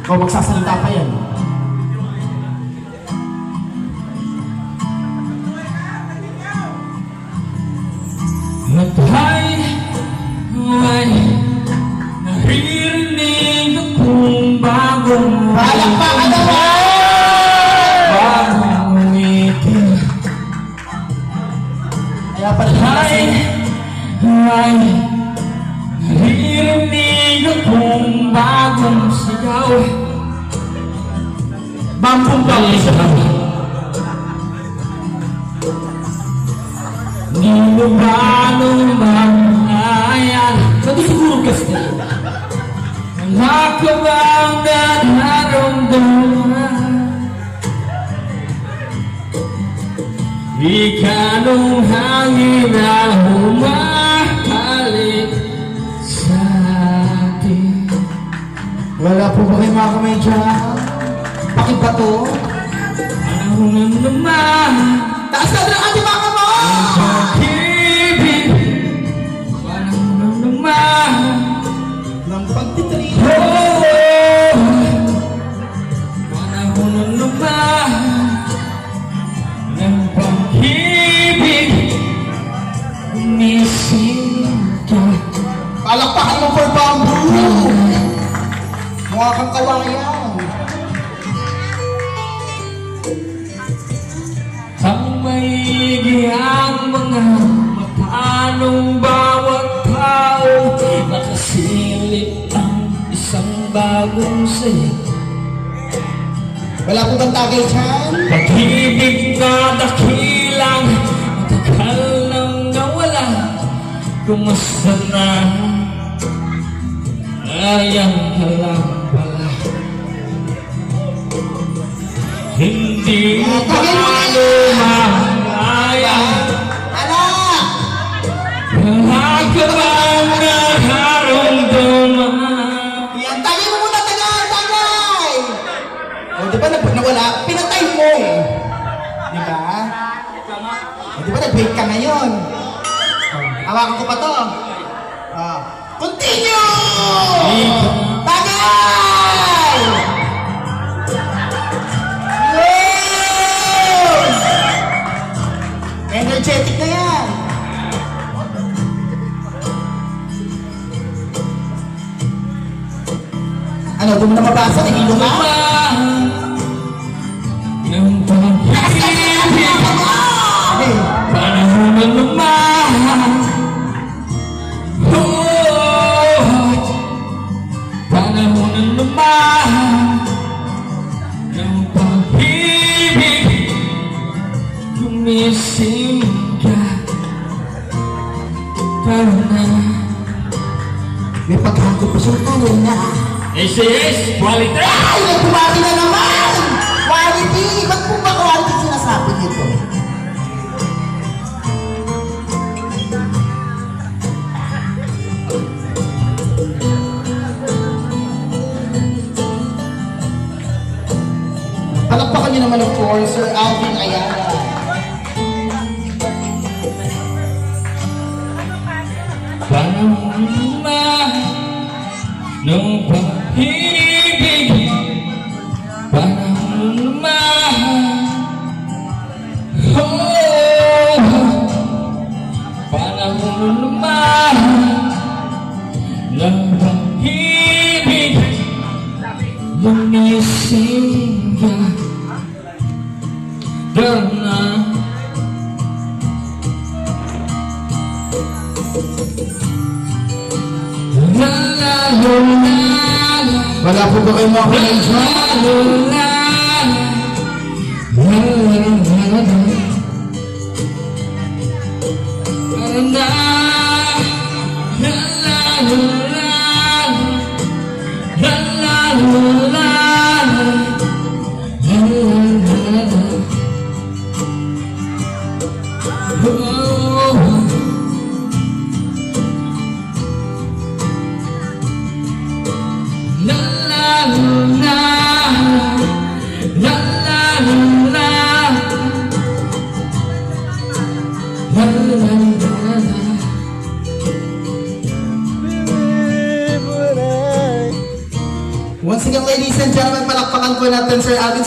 O magsasalita pa yan. Matay, ay naririnig akong bagong Palakpakan naman! bagong ngiti. Kaya pala Ay, ay naririnig akong bagong sigaw. Bampong Balisaw. Di mo ba nung mamayan? Hindi siguro kasi. Wala ka bang nararamdaman? Ikanong hangin na humahalik sa atin. Wala po ba kayo mga kamay dyan? Pakibato? Ano na naman? Taas na ng ating mga kamay! Pag-ibig, ano na naman? Ng pagtitri. Panahon na naman ng pag-ibig, umising ka. Palakpakan mo for bamboo! Mukha kang kawayan. Ang maigi ang mga mata ng bawat tao, nakasilip ang isang bagong saya. Wala po bang tagay dyan? Pag-ibig na dakilang matagal nang nawala. Kumusta na? Ayan ka lang pala. Hindi mo pa lumayan. Ala! Wala ka bang nararamdaman? Yan, tagay mo muna, tagay! O, di ba nawala? Pinatay mo eh. Di ba? O, di ba nag-break ka ngayon? Hawakan ko pa to. Continue! Tagay! Yun! Energetic na yan. Ano, doon mo na mabasa? Nahilo ka? Ng pag-ibig, Hey, panahon na naman. Panahon na naman ng pag-ibig, gumising ka. Tara na. may paghago pa siyang tanong na. Yes, quality! Ay, nagkumati na naman! Quality! Ba't po ba quality sinasabi nito? Palakpakan niyo naman of course, Sir Alvin Ayala. Panahon naman ng pag-ibig, panahon naman. Panahon naman ng pag-ibig, lumising ka. Doon na. Wala po ba kayo mga kamay Once again, ladies and gentlemen, palakpakan po natin Sir Alvin